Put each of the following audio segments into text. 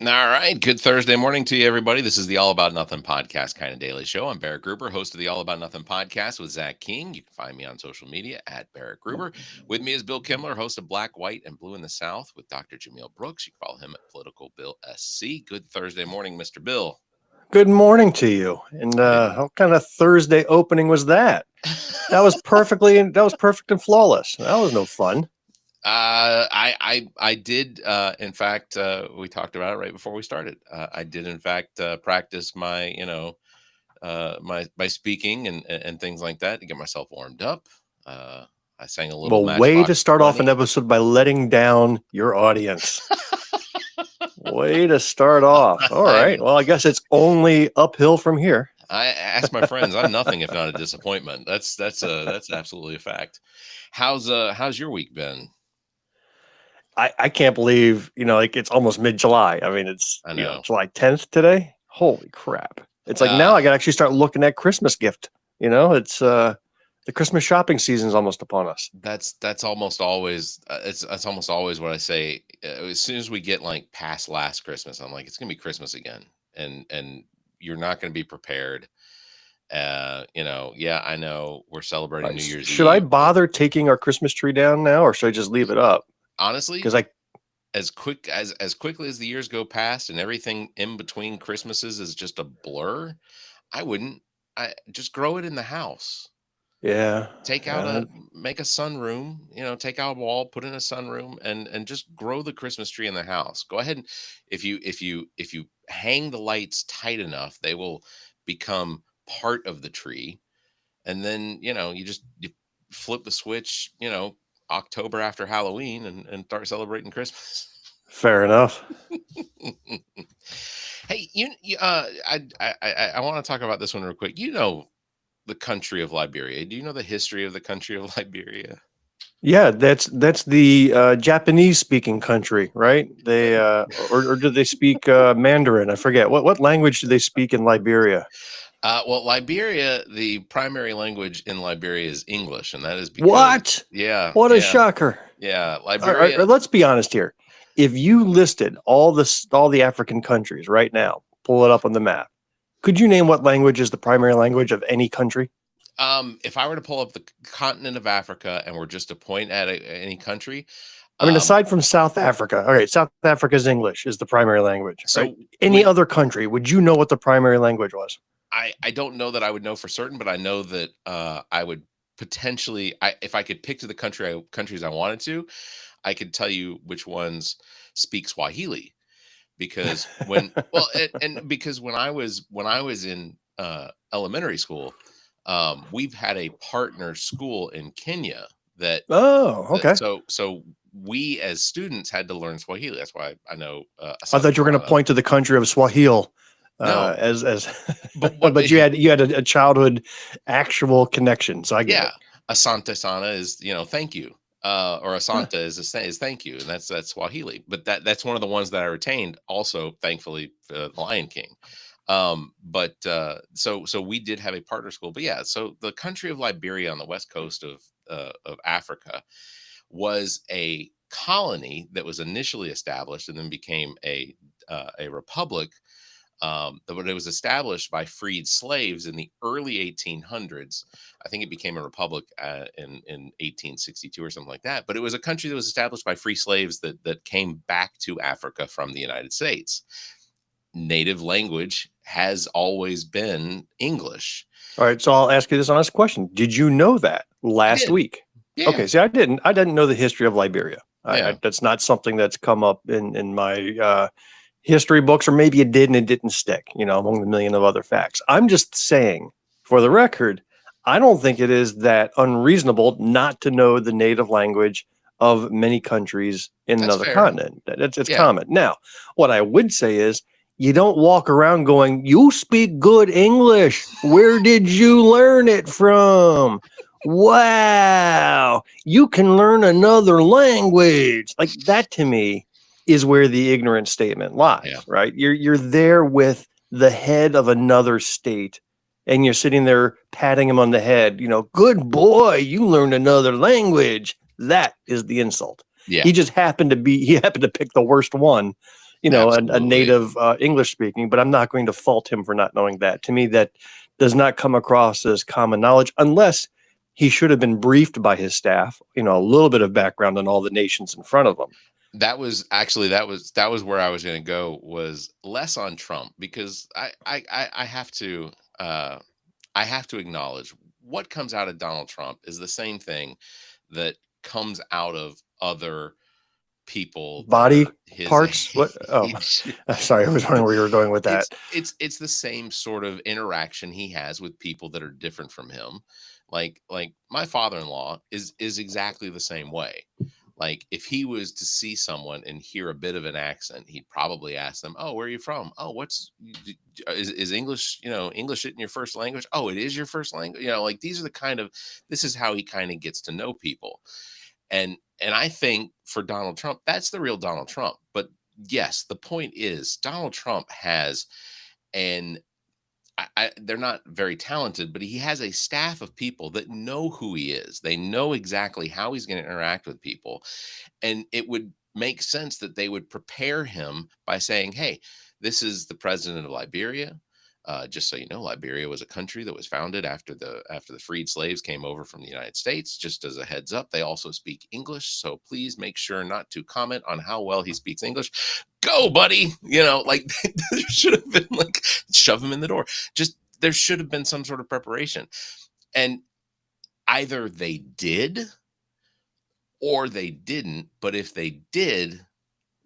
All right. Good Thursday morning to you, everybody. This is the All About Nothing podcast kind of daily show. I'm Barrett-Gruber, host of the All About Nothing podcast with Zach King. You can find me on social media at Barrett-Gruber. With me is Bill Kimler, host of Black, White, and Blue in the South with Dr. Jamil Brooks. You can follow him at politicalbillsc. Good Thursday morning, Mr. Bill. Good morning to you. And what kind of Thursday opening was that? That was perfect and flawless. That was no fun. I did, in fact, we talked about it right before we started. I did, in fact, practice my, my speaking and things like that to get myself warmed up. I sang a little. Well, way to start off an episode by letting down your audience. Way to start off. All right. Well, I guess it's only uphill from here. I asked my friends. I'm nothing if not a disappointment. That's absolutely a fact. How's your week been? I can't believe, it's almost mid-July. I mean, it's July 10th today. Holy crap. It's like now I got to actually start looking at Christmas gift. It's the Christmas shopping season is almost upon us. That's almost always it's almost always what I say. As soon as we get like past last Christmas, I'm like, it's going to be Christmas again. And you're not going to be prepared. I know we're celebrating New Year's Eve. Should I bother taking our Christmas tree down now, or should I just leave it up? Honestly, because as quickly as the years go past and everything in between Christmases is just a blur, I just grow it in the house. Yeah. Make a sunroom, take out a wall, put in a sunroom and just grow the Christmas tree in the house. Go ahead and if you hang the lights tight enough, they will become part of the tree. And then, you flip the switch, October after Halloween and start celebrating Christmas. Fair enough. Hey, I want to talk about this one real quick. The country of Liberia. Do you know the history of the country of Liberia? Yeah, that's the Japanese speaking country, right? They or do they speak Mandarin? I forget. What language do they speak in Liberia? Well, Liberia, the primary language in Liberia is English, and that is because what? Yeah. What a shocker. Yeah, Liberia. Let's be honest here. If you listed all the African countries right now, pull it up on the map. Could you name what language is the primary language of any country? If I were to pull up the continent of Africa and were just to point at any country, aside from South Africa, all right, South Africa's English is the primary language. So right? Any other country, would you know what the primary language was? I don't know that I would know for certain, but I know that I would potentially, if I could pick to the countries I wanted to, I could tell you which ones speak Swahili, because because when I was in elementary school, we've had a partner school in Kenya that. Oh, okay. So we as students had to learn Swahili. That's why I know. I thought you were going to point to the country of Swahili. No, but you had a childhood actual connection, so I get it. Asante sana is thank you, or asante is thank you, and that's Swahili. But that's one of the ones that I retained. Also, thankfully, Lion King. So we did have a partner school. But yeah, so the country of Liberia on the west coast of Africa was a colony that was initially established and then became a republic. But it was established by freed slaves in the early 1800s. I think it became a republic in 1862 or something like that. But it was a country that was established by free slaves that came back to Africa from the United States. Native language has always been English. All right, so I'll ask you this honest question: did you know that last week? Yeah. Okay, see, I didn't know the history of Liberia. That's not something that's come up in my history books, or maybe it did and it didn't stick, among the million of other facts. I'm just saying, for the record, I don't think it is that unreasonable not to know the native language of many countries in another continent. It's common. Now, what I would say is, you don't walk around going, "You speak good English. Where did you learn it from? Wow, you can learn another language." Like that, to me, is where the ignorant statement lies, right? You're there with the head of another state, and you're sitting there patting him on the head. Good boy, you learned another language. That is the insult. Yeah. He happened to pick the worst one, a native English speaking, but I'm not going to fault him for not knowing that. To me, that does not come across as common knowledge unless he should have been briefed by his staff, a little bit of background on all the nations in front of him. That was where I was going to go, was less on Trump, because I have to acknowledge what comes out of Donald Trump is the same thing that comes out of other people. Body parts. What? Oh, sorry, I was wondering where you were going with that. It's the same sort of interaction he has with people that are different from him. Like my father-in-law is exactly the same way. Like, if he was to see someone and hear a bit of an accent, he'd probably ask them, "Oh, where are you from? Oh, is English, English in your first language? Oh, it is your first language." Like, this is how he kind of gets to know people. And I think for Donald Trump, that's the real Donald Trump. But yes, the point is Donald Trump has they're not very talented, but he has a staff of people that know who he is. They know exactly how he's going to interact with people. And it would make sense that they would prepare him by saying, "Hey, this is the president of Liberia. Just so you know, Liberia was a country that was founded after the freed slaves came over from the United States. Just as a heads up, they also speak English. So please make sure not to comment on how well he speaks English. Go, buddy." Like, there should have been, like, shove him in the door. Just, there should have been some sort of preparation. And either they did or they didn't. But if they did,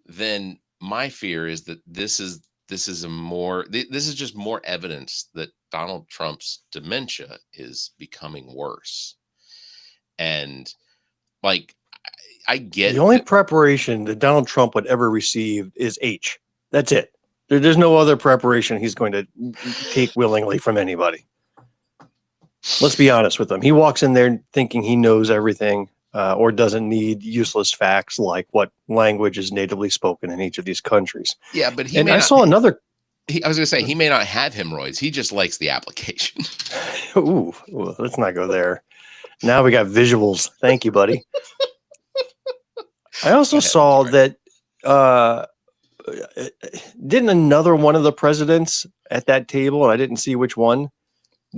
then my fear is that this is just more evidence that Donald Trump's dementia is becoming worse. And, like, I get the only preparation that Donald Trump would ever receive is H. That's it. There's no other preparation he's going to take willingly from anybody. Let's be honest with him. He walks in there thinking he knows everything, or doesn't need useless facts like what language is natively spoken in each of these countries. Yeah, but I was going to say, he may not have hemorrhoids. He just likes the application. Ooh, let's not go there. Now we got visuals. Thank you, buddy. I also saw that didn't another one of the presidents at that table, and I didn't see which one,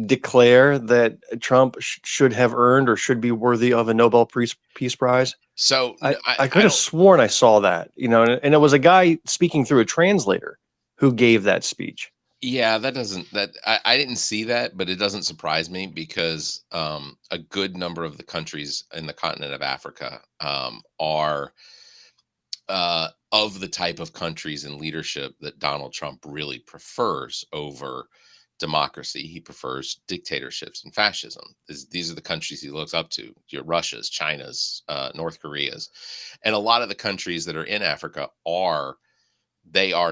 declare that Trump should have earned or should be worthy of a Nobel Peace Prize? So I could have sworn I saw that, and it was a guy speaking through a translator who gave that speech. Yeah, I didn't see that, but it doesn't surprise me, because a good number of the countries in the continent of Africa are of the type of countries and leadership that Donald Trump really prefers over democracy. He prefers dictatorships and fascism. These are the countries he looks up to: your Russia's, China's, North Korea's. And a lot of the countries that are in Africa are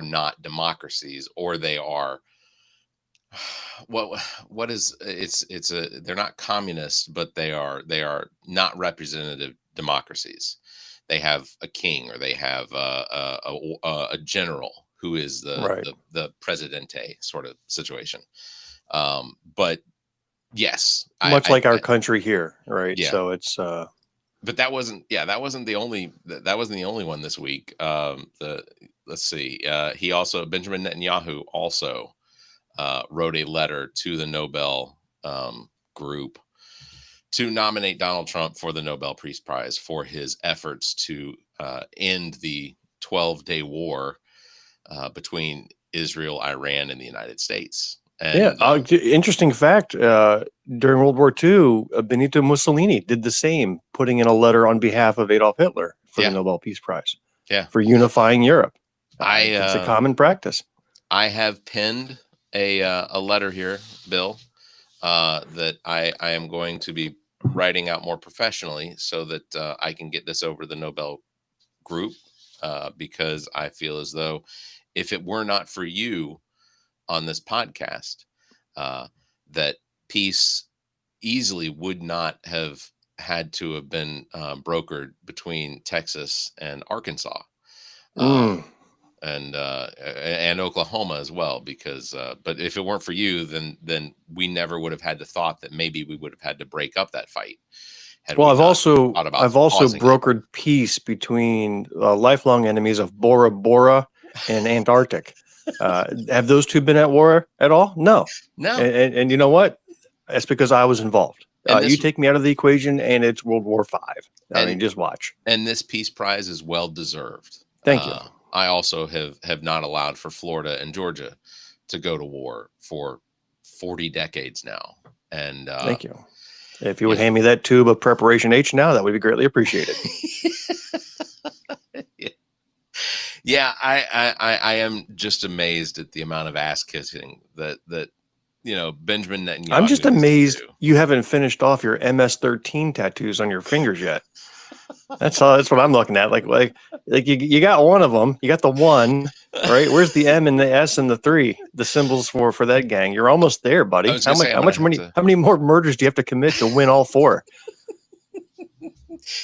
not democracies, or they are they're not communist, but they are not representative democracies. They have a king, or they have a general who is the presidente sort of situation. But yes, much like our country here, right? Yeah. So it's but that wasn't the only one this week. Let's see. Benjamin Netanyahu also wrote a letter to the Nobel group to nominate Donald Trump for the Nobel Peace Prize for his efforts to end the 12-day war between Israel, Iran, and the United States. And, interesting fact, during World War II, Benito Mussolini did the same, putting in a letter on behalf of Adolf Hitler for the Nobel Peace Prize. Yeah. For unifying Europe. It's a common practice. I have penned a letter here, Bill, that I am going to be writing out more professionally, so that I can get this over the Nobel group, because I feel as though if it were not for you on this podcast, that peace easily would not have had to have been brokered between Texas and Arkansas, and Oklahoma as well. Because, but if it weren't for you, then we never would have had the thought that maybe we would have had to break up that fight. Well, I've also brokered peace between lifelong enemies of Bora Bora and Antarctic. Have those two been at war at all? No. No. And you know what? That's because I was involved. You And take me out of the equation and it's World War V. I mean, and just watch. and this Peace Prize is well deserved. Thank you. I also have not allowed for Florida and Georgia to go to war for 40 decades now. And thank you. If you would hand me that tube of Preparation H now, that would be greatly appreciated. Yeah, I am just amazed at the amount of ass kissing that Benjamin Netanyahu. I'm just amazed you haven't finished off your MS-13 tattoos on your fingers yet. That's what I'm looking at. Like you got one of them. You got the one, right? Where's the M and the S and the 3? The symbols for that gang. You're almost there, buddy. How many more murders do you have to commit to win all 4?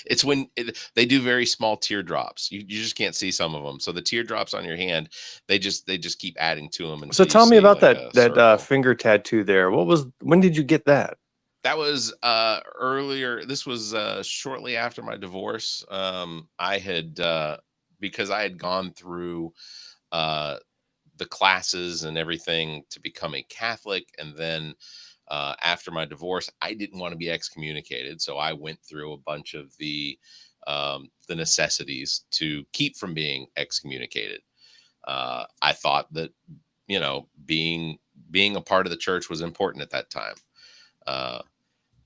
It's when they do very small teardrops. You just can't see some of them. So the teardrops on your hand, they just keep adding to them. So tell me about that finger tattoo there. When did you get that? That was earlier. This was shortly after my divorce. I had because I had gone through the classes and everything to become a Catholic, and then after my divorce, I didn't want to be excommunicated, so I went through a bunch of the necessities to keep from being excommunicated. I thought that being a part of the church was important at that time.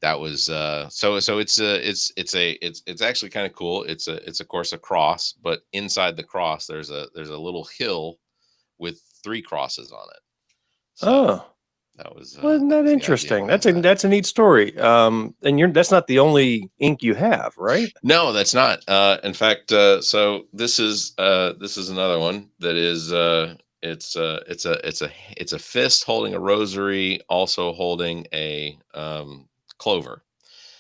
That was so it's actually kind of cool. It's of course a cross, but inside the cross there's a little hill with 3 crosses on it. So that was wasn't that interesting? That's a neat story. And that's not the only ink you have, right? No, that's not. In fact, so this is another one that is it's a fist holding a rosary, also holding a clover.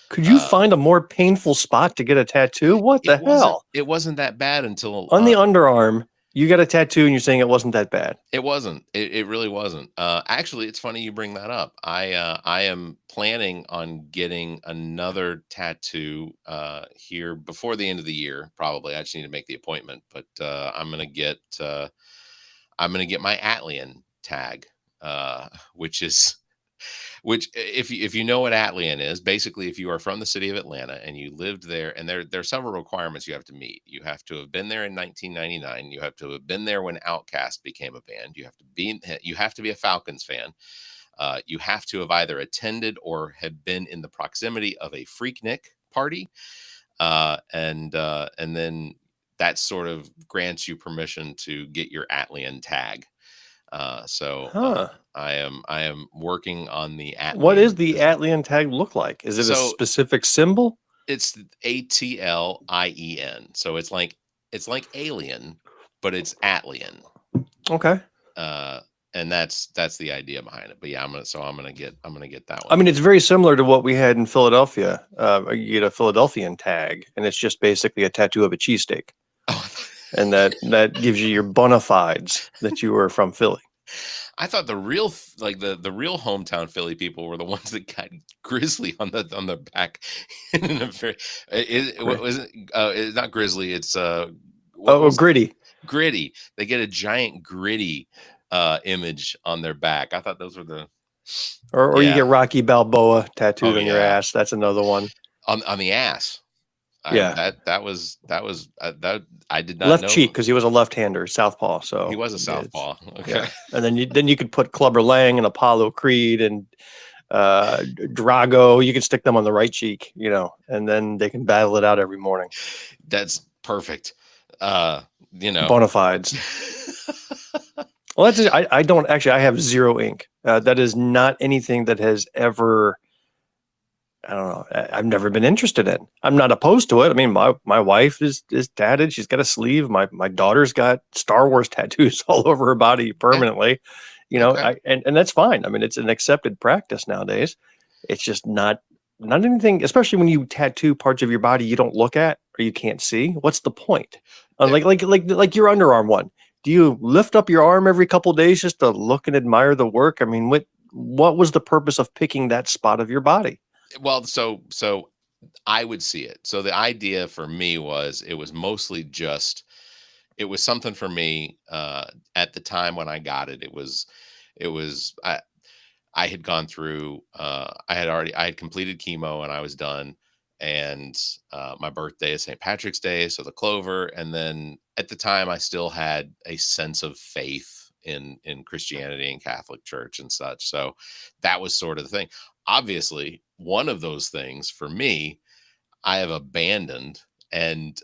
Could you find a more painful spot to get a tattoo? What the hell? It wasn't that bad until on the underarm. You got a tattoo and you're saying it wasn't that bad. It wasn't. It really wasn't. Actually, it's funny you bring that up. I am planning on getting another tattoo here before the end of the year. Probably. I just need to make the appointment. But I'm gonna get my Atlian tag, which if you know what Atlian is, basically if you are from the city of Atlanta and you lived there, and there are several requirements you have to meet. You have to have been there in 1999. You have to have been there when Outkast became a band. You have to be a Falcons fan. You have to have either attended or have been in the proximity of a Freaknik party, and then that sort of grants you permission to get your Atlian tag. I am working on the Atlian. What is the Atlian tag look like? Is it a specific symbol? It's ATLIEN. So it's like alien, but it's Atlian. Okay. And that's the idea behind it. But yeah, I'm gonna get that one. I mean, it's very similar to what we had in Philadelphia. You get a Philadelphian tag, and it's just basically a tattoo of a cheesesteak. And that gives you your bona fides that you were from Philly. I thought the real the real hometown Philly people were the ones that got grizzly on the back. It's not grizzly. It's gritty. Gritty. They get a giant gritty image on their back. I thought those were the. Or you get Rocky Balboa tattooed on your ass. That's another one. On the ass. That I did not left know. Cheek, because he was a left-hander, southpaw. So he was a southpaw. Okay. Yeah. And then you could put Clubber Lang and Apollo Creed and Drago. You can stick them on the right cheek, and then they can battle it out every morning. That's perfect. Bona fides. Well, I don't actually. I have zero ink. That is not anything that has ever. I don't know. I've never been interested in. I'm not opposed to it. I mean, my wife is tatted. She's got a sleeve. My daughter's got Star Wars tattoos all over her body permanently. Okay. And that's fine. I mean, it's an accepted practice nowadays. It's just not anything, especially when you tattoo parts of your body you don't look at or you can't see. What's the point? Like your underarm one. Do you lift up your arm every couple of days just to look and admire the work? I mean, what was the purpose of picking that spot of your body? Well, so I would see it. So the idea for me was it was mostly just it was something for me at the time when I got it. It was I had gone through I had completed chemo and I was done, and my birthday is St. Patrick's Day, so the clover. And then at the time I still had a sense of faith in Christianity and Catholic Church and such. So that was sort of the thing. Obviously, one of those things for me I have abandoned. And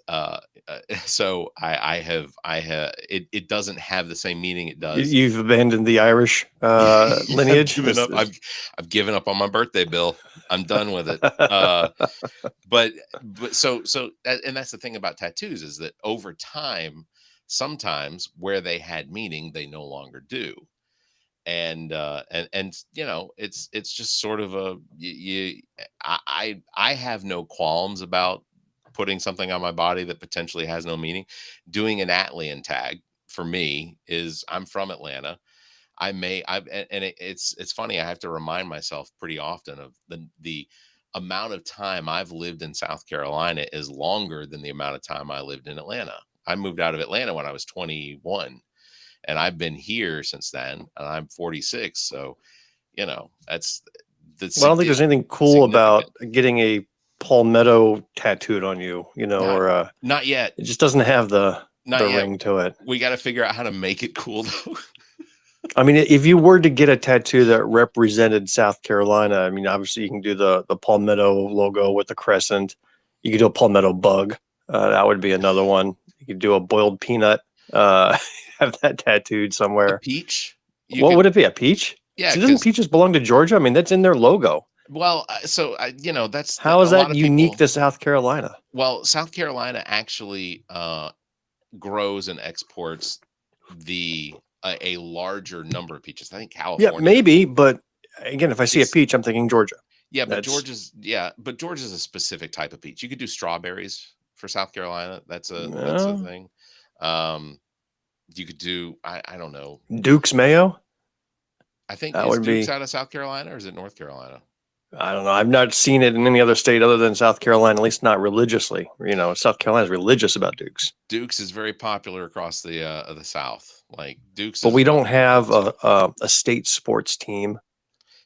so I have it doesn't have the same meaning it does. You've abandoned the Irish lineage. I've given up on my birthday bill. I'm done with it. But and that's the thing about tattoos, is that over time, sometimes where they had meaning, they no longer do. And it's just sort of I have no qualms about putting something on my body that potentially has no meaning. Doing an Atlian tag for me is, I'm from Atlanta. It's funny. I have to remind myself pretty often of the amount of time I've lived in South Carolina is longer than the amount of time I lived in Atlanta. I moved out of Atlanta when I was 21, and I've been here since then, and I'm 46. So, that's well, I don't think there's anything cool about getting a palmetto tattooed on you, or not yet. It just doesn't have the ring to it. We got to figure out how to make it cool, though. I mean, if you were to get a tattoo that represented South Carolina, I mean, obviously you can do the palmetto logo with the crescent. You could do a palmetto bug. That would be another one. You could do a boiled peanut. Have that tattooed somewhere. A peach. Would it be? A peach? Yeah. So doesn't peaches belong to Georgia? I mean, that's in their logo. Well, that's how is that unique to South Carolina? Well, South Carolina actually grows and exports a larger number of peaches. I think California. Yeah, maybe, but again, if I see a peach, I'm thinking Georgia. Yeah, but Georgia's a specific type of peach. You could do strawberries for South Carolina. That's a thing. You could do I don't know, Duke's mayo. I think is Duke's out of South Carolina, or is it North Carolina? I don't know. I've not seen it in any other state other than South Carolina, at least not religiously. South Carolina is religious about Dukes. Dukes is very popular across the South. Like Dukes, but we don't have a state sports team.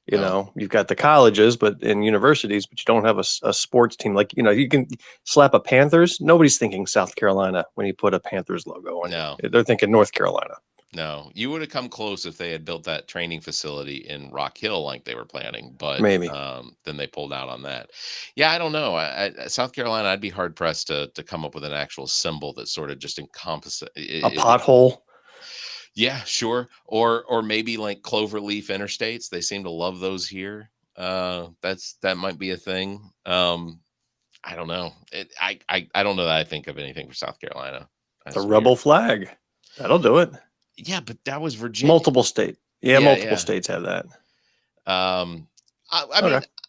You've got the colleges, but in universities, but you don't have a sports team. Like, you can slap a Panthers. Nobody's thinking South Carolina when you put a Panthers logo on. No, they're thinking North Carolina. No, you would have come close if they had built that training facility in Rock Hill like they were planning, but maybe then they pulled out on that. Yeah, I don't know. South Carolina, I'd be hard pressed to come up with an actual symbol that sort of just encompasses a pothole. Yeah, sure. Or maybe like cloverleaf interstates. They seem to love those here. That might be a thing. I don't know. I don't know that I think of anything for South Carolina. The rebel flag. That'll do it. Yeah, but that was Virginia. Multiple state. Yeah, multiple states have that. I mean,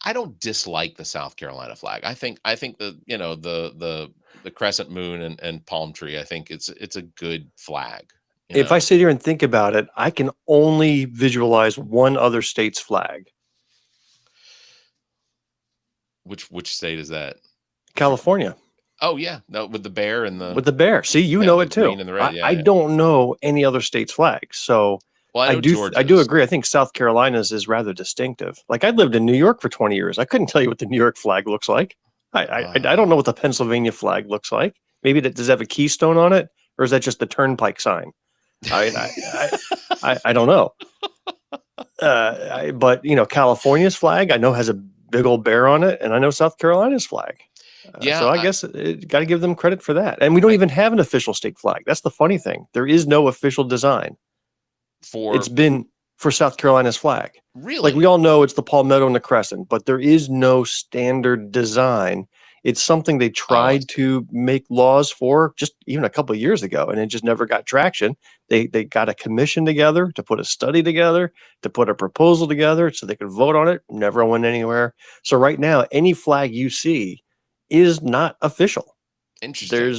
I don't dislike the South Carolina flag. I think the crescent moon and palm tree, I think it's a good flag. If I sit here and think about it, I can only visualize one other state's flag. Which state is that? California. Oh yeah, no, with the bear and with the bear. See, know it too. And the red. I don't know any other state's flag, so I do agree. I think South Carolina's is rather distinctive. Like, I lived in New York for 20 years. I couldn't tell you what the New York flag looks like. I don't know what the Pennsylvania flag looks like. Maybe does it have a keystone on it, or is that just the turnpike sign? I don't know. But California's flag I know has a big old bear on it, and I know South Carolina's flag. So I guess got to give them credit for that. And we don't even have an official state flag. That's the funny thing. There is no official design. It's been for South Carolina's flag. Really? Like, we all know it's the palmetto and the crescent, but there is no standard design. It's something they tried to make laws for just even a couple of years ago, and it just never got traction. They got a commission together to put a study together, to put a proposal together so they could vote on it. Never went anywhere. So right now, any flag you see is not official. Interesting.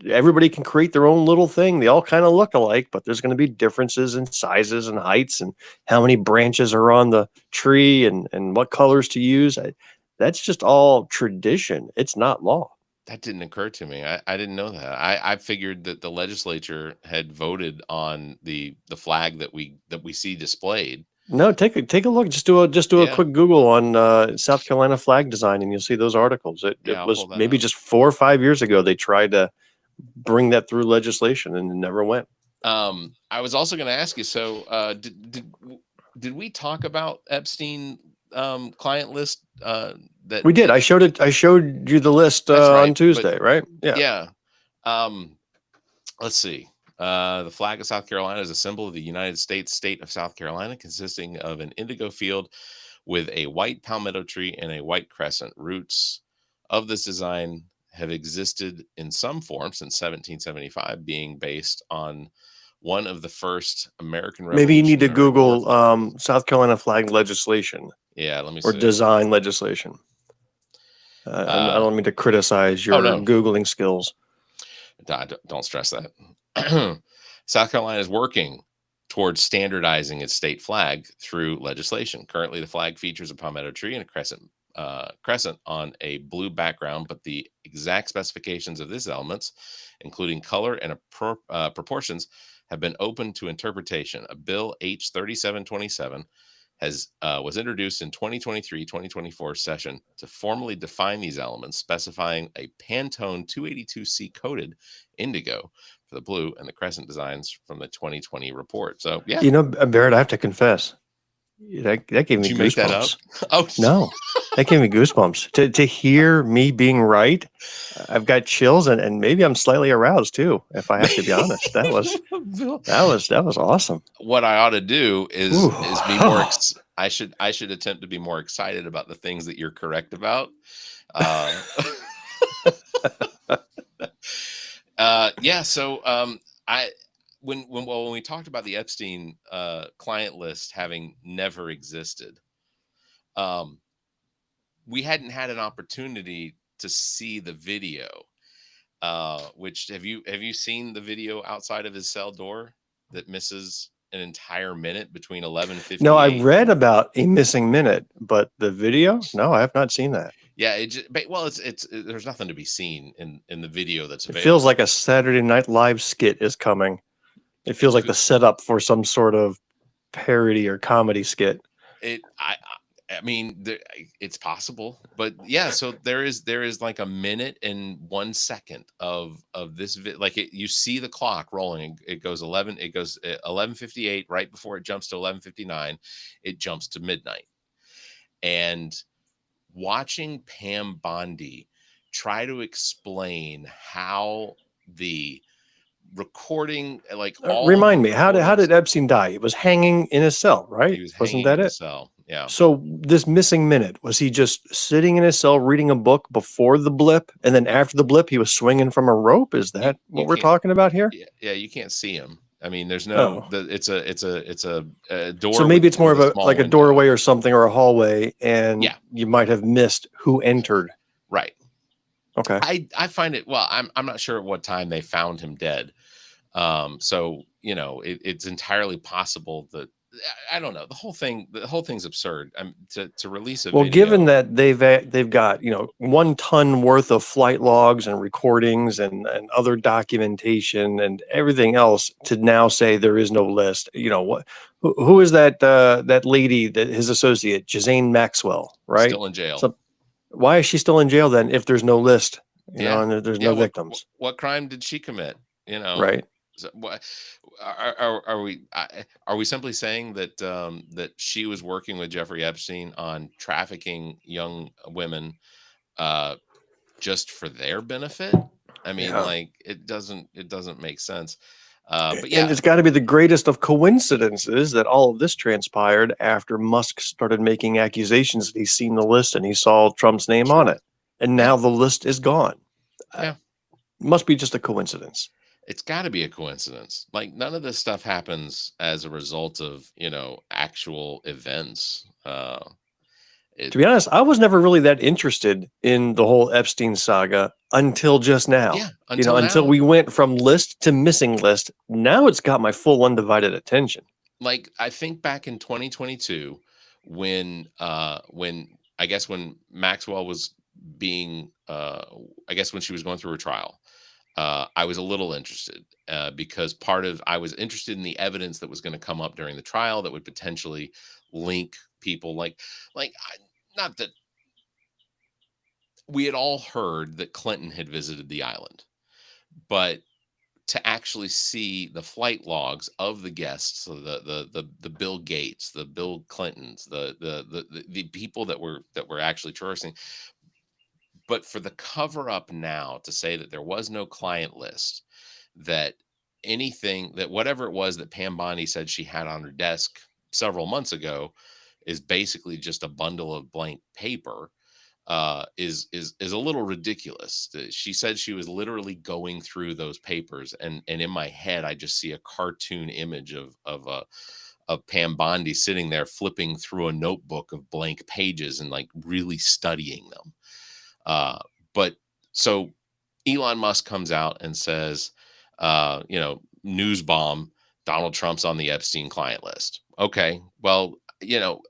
Everybody can create their own little thing. They all kind of look alike, but there's going to be differences in sizes and heights and how many branches are on the tree and what colors to use. That's just all tradition. It's not law. That didn't occur to me. I didn't know that. I figured that the legislature had voted on the flag that we see displayed. No, take a look. Just do a Yeah, quick Google on South Carolina flag design, and you'll see those articles. It yeah, I'll was pull that maybe up. just 4 or 5 years ago they tried to bring that through legislation, and it never went. I was also going to ask you. So, did we talk about Epstein client list? We did. That I showed it. I showed you the list That's on right. But Tuesday, right? Yeah. yeah, um, let's see. The flag of South Carolina is a symbol of the United States state of South Carolina, consisting of an indigo field with a white palmetto tree and a white crescent. Roots of this design have existed in some form since 1775, being based on one of the first American Maybe you need to Revolutionary War Google flags. South Carolina flag legislation Yeah, let me or see. design legislation. I Uh, don't mean to criticize oh your no, Googling skills. don't stress that. South Carolina is working towards standardizing its state flag through legislation. Currently, the flag features a palmetto tree and a crescent on a blue background, but the exact specifications of these elements, including color and proportions, have been open to interpretation. A bill H 3727 has was introduced in 2023-2024 session to formally define these elements, specifying a Pantone 282C coded indigo for the blue and the crescent designs from the 2020 report. So yeah, You know, Barrett, I have to confess, that gave did me you make that up? goosebumps. Oh, No, that gave me goosebumps. To hear me being right, I've got chills, and maybe I'm slightly aroused too, if I have to be honest. That was awesome. what I ought to do Ooh. is be more. I should attempt to be more excited about the things that you're correct about. Uh, yeah. So I when we talked about the Epstein client list having never existed, um, we hadn't had an opportunity to see the video. Which have you seen the video outside of his cell door that misses an entire minute between No, I 11:58 read and about a missing minute, but the video, no, I have not seen that. yeah, well, there's nothing to be seen in the video that's It feels like available. a Saturday Night Live skit is coming. It feels like the setup for some sort of parody or comedy skit. It I mean it's possible, but yeah. So there is like a minute and 1 second of this like you see the clock rolling. It goes 11:58 right before it jumps to 11:59. It jumps to midnight, and watching Pam Bondi try to explain how the recording, like all of the Remind me, how recordings, did Epstein die? He was hanging in his cell, he right? was Wasn't hanging that in the it? cell. Yeah. So this missing minute, was he just sitting in his cell reading a book before the blip, and then after the blip, he was swinging from a rope? Is You that you what we're can't talking about here? yeah, you can't see him. I mean, there's no Oh, it's a so door maybe it's more with of a a small like a window. doorway or something or a hallway, and Yeah, you might have missed who entered. right. Okay. I find it well, I'm not sure at what time they found him dead. So you know, it's entirely possible that I don't know. The whole thing's absurd. To release a Well, given video. that they've got 1 ton worth of flight logs and recordings and other documentation and everything else to now say there is no list, what? Who is that lady, that his associate, Jazane Maxwell, right? Still in jail. So why is she still in jail then if there's no list, Yeah, and there's yeah. no victims, What crime did she commit? You know, right? so what are we simply saying that that she was working with Jeffrey Epstein on trafficking young women uh, just for their benefit? I mean, Yeah. like it doesn't make sense. But And yeah, it's got to be the greatest of coincidences that all of this transpired after Musk started making accusations that he's seen the list and he saw Trump's name on sure, it. And yeah, now the list is gone. yeah. Must be just a coincidence. It's got to be a coincidence. Like none of this stuff happens as a result of actual events. It To be honest, I was never really that interested in the whole Epstein saga until just now. Yeah, until Until now. we went from list to missing list. Now it's got my full undivided attention. Like I think back in 2022 when I guess when Maxwell was being, I guess when she was going through her trial, I was a little interested, because I was interested in the evidence that was going to come up during the trial that would potentially link people not that we had all heard that Clinton had visited the island, but to actually see the flight logs of the guests, so the Bill Gates, the Bill Clintons, the people that were actually traversing, but for the cover up now to say that there was no client list, that whatever it was that Pam Bondi said she had on her desk several months ago is basically just a bundle of blank paper, is a little ridiculous. She said she was literally going through those papers, and in my head I just see a cartoon image of Pam Bondi sitting there flipping through a notebook of blank pages and like really studying them. But so Elon Musk comes out and says, news bomb, Donald Trump's on the Epstein client list. Okay, well,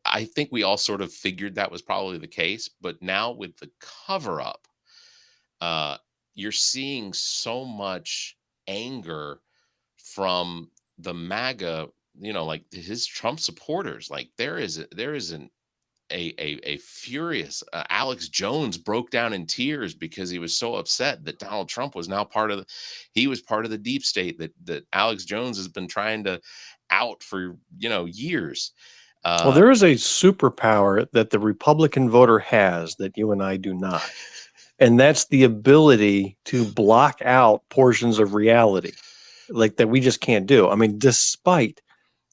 I think we all sort of figured that was probably the case, but now with the cover up, you're seeing so much anger from the MAGA, like his Trump supporters. Like there is a furious Alex Jones broke down in tears because he was so upset that Donald Trump was now he was part of the deep state that Alex Jones has been trying to out for years. Well, there is a superpower that the Republican voter has that you and I do not. And that's the ability to block out portions of reality like that we just can't do. I mean, despite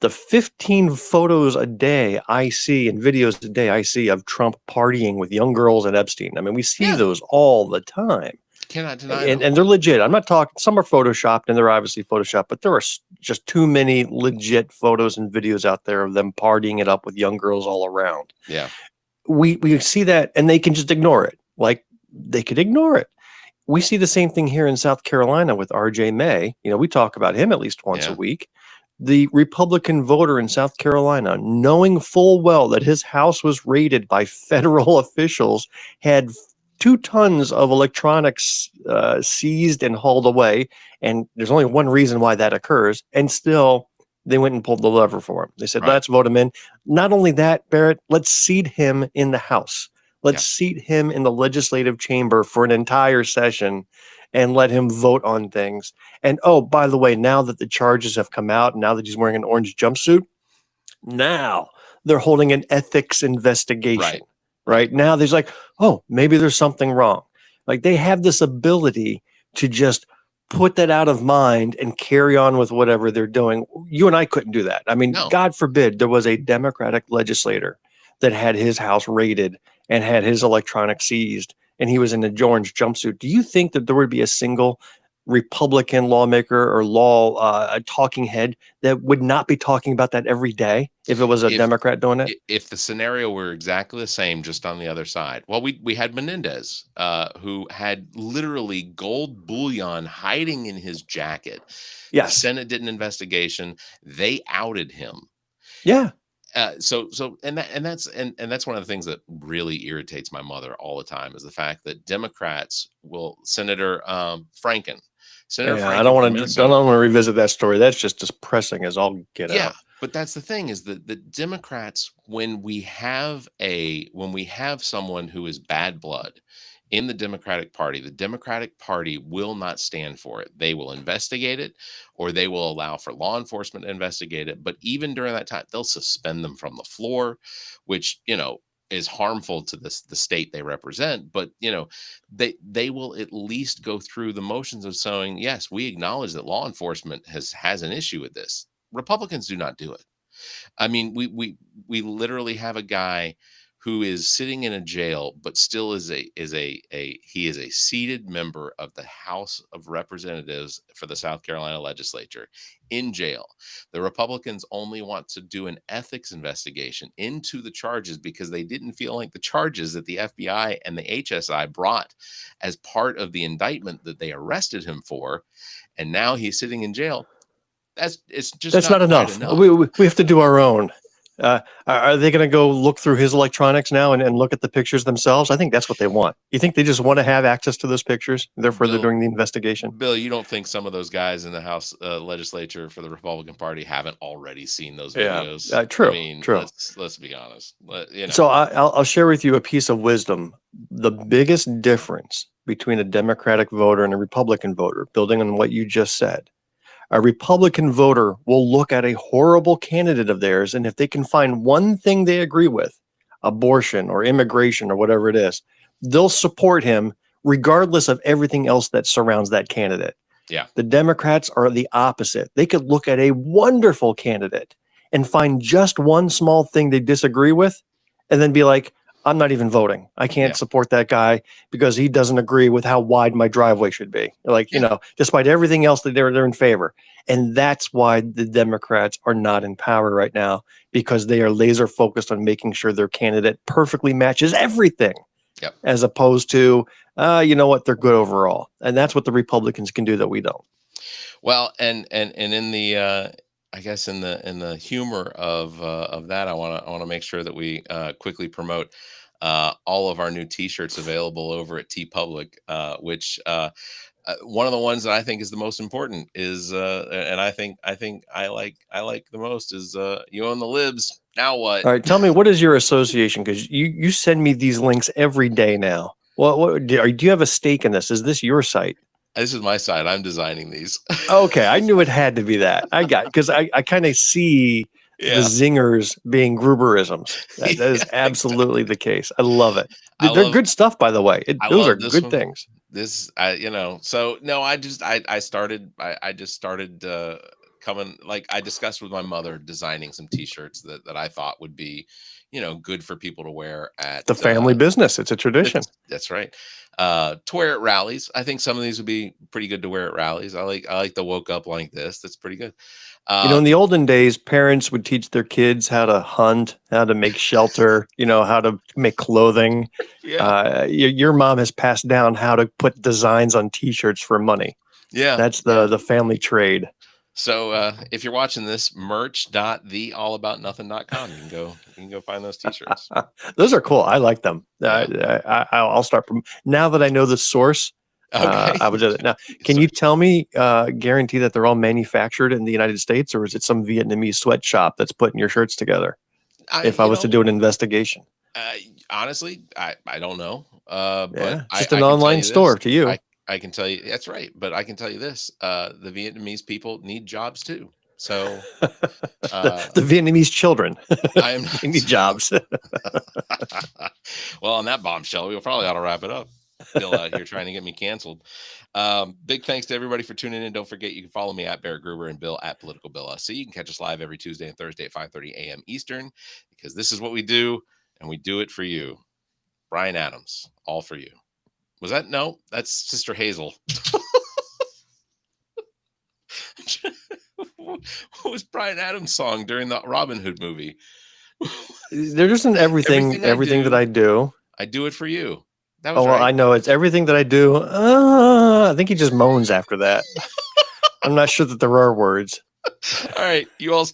the 15 photos a day I see and videos a day I see of Trump partying with young girls at Epstein. I mean, we see those all the time. Cannot deny them. And they're legit. I'm not talking, some are photoshopped and they're obviously photoshopped, but there are just too many legit photos and videos out there of them partying it up with young girls all around. Yeah. We see that and they can just ignore it. Like they could ignore it. We see the same thing here in South Carolina with RJ May. We talk about him at least once a week. The Republican voter in South Carolina, knowing full well that his house was raided by federal officials, had 2 tons of electronics seized and hauled away. And there's only one reason why that occurs. And still, they went and pulled the lever for him. They said, let's vote him in. Not only that, Barrett, let's seat him in the House. Let's seat him in the legislative chamber for an entire session and let him vote on things. And oh, by the way, now that the charges have come out, now that he's wearing an orange jumpsuit, now they're holding an ethics investigation. Right now, there's like, oh, maybe there's something wrong. Like they have this ability to just put that out of mind and carry on with whatever they're doing. You and I couldn't do that. I mean, God forbid there was a Democratic legislator that had his house raided and had his electronics seized and he was in a orange jumpsuit. Do you think that there would be a single Republican lawmaker or a talking head that would not be talking about that every day if it was a Democrat doing it? If the scenario were exactly the same, just on the other side. Well, we had Menendez, who had literally gold bullion hiding in his jacket. Yes. The Senate did an investigation. They outed him. Yeah. That's one of the things that really irritates my mother all the time is the fact that Democrats Senator Franken. I don't want to revisit that story. That's just depressing as all get out. Yeah, but that's the thing is that the Democrats, when we have someone who is bad blood in the Democratic Party will not stand for it. They will investigate it, or they will allow for law enforcement to investigate it. But even during that time, they'll suspend them from the floor, which is harmful to the state they represent. But they will at least go through the motions of saying, yes, we acknowledge that law enforcement has an issue with this. Republicans do not do it. I mean, we literally have a guy who is sitting in a jail, but still is a seated member of the House of Representatives for the South Carolina legislature in jail. The Republicans only want to do an ethics investigation into the charges because they didn't feel like the charges that the FBI and the HSI brought as part of the indictment that they arrested him for, and now he's sitting in jail. That's not enough. We have to do our own. Are they going to go look through his electronics now and look at the pictures themselves? I think that's what they want. You think they just want to have access to those pictures, therefore they're Bill, doing the investigation? Bill, you don't think some of those guys in the House legislature for the Republican Party haven't already seen those Yeah, videos? I true, mean, true. let's be honest. You know. So I'll share with you a piece of wisdom. The biggest difference between a Democratic voter and a Republican voter, building on what you just said, a Republican voter will look at a horrible candidate of theirs, and if they can find one thing they agree with, abortion or immigration or whatever it is, they'll support him regardless of everything else that surrounds that candidate. Yeah. The Democrats are the opposite. They could look at a wonderful candidate and find just one small thing they disagree with and then be like, I'm not even voting. I can't support that guy because he doesn't agree with how wide my driveway should be. Like, you know, despite everything else that they're in favor. And that's why the Democrats are not in power right now, because they are laser focused on making sure their candidate perfectly matches everything. Yep. As opposed to, you know what, they're good overall. And that's what the Republicans can do that we don't. Well, and in the I guess in the humor of that, I want to make sure that we quickly promote all of our new T-shirts available over at TeePublic, which one of the ones that I think is the most important is, and I think I like the most is you own the libs. Now what? All right, tell me, what is your association? Because you send me these links every day now. What do you have a stake in this? Is this your site? This is my side. I'm designing these. Okay, I knew it had to be that. I got, because I kind of see the zingers being Gruberisms. That is absolutely the case. I love it. They're good stuff, by the way. Those are good things. This, you know, so no, I just started coming, like I discussed with my mother, designing some T-shirts that I thought would be, you know, good for people to wear at the family business. It's a tradition. That's right. To wear at rallies. I think some of these would be pretty good to wear at rallies. I like the woke up like this. That's pretty good. You know, in the olden days, parents would teach their kids how to hunt, how to make shelter, you know, how to make clothing. Yeah. Your mom has passed down how to put designs on T-shirts for money. Yeah. That's the family trade. So if you're watching this, merch.theallaboutnothing.com, you can go find those T-shirts. Those are cool. I like them. I'll start from now that I know the source. Okay. I would do it. Now, can you tell me, guarantee that they're all manufactured in the United States, or is it some Vietnamese sweatshop that's putting your shirts together? If I was to do an investigation, honestly, I don't know. But just an online store to you. I can tell you that's right, but I can tell you this: the Vietnamese people need jobs too. So the Vietnamese children need jobs. Well, on that bombshell, we'll probably ought to wrap it up. Bill out here trying to get me canceled. Big thanks to everybody for tuning in. Don't forget, you can follow me at barrettgruber and Bill at politicalbillsc. You can catch us live every Tuesday and Thursday at 5:30 a.m. Eastern, because this is what we do, and we do it for you. Brian Adams, all for you. Was that? No, that's Sister Hazel. What was Brian Adams' song during the Robin Hood movie? There isn't everything that I do. I do it for you. That was well, I know it's everything that I do. I think he just moans after that. I'm not sure that there are words. All right, you all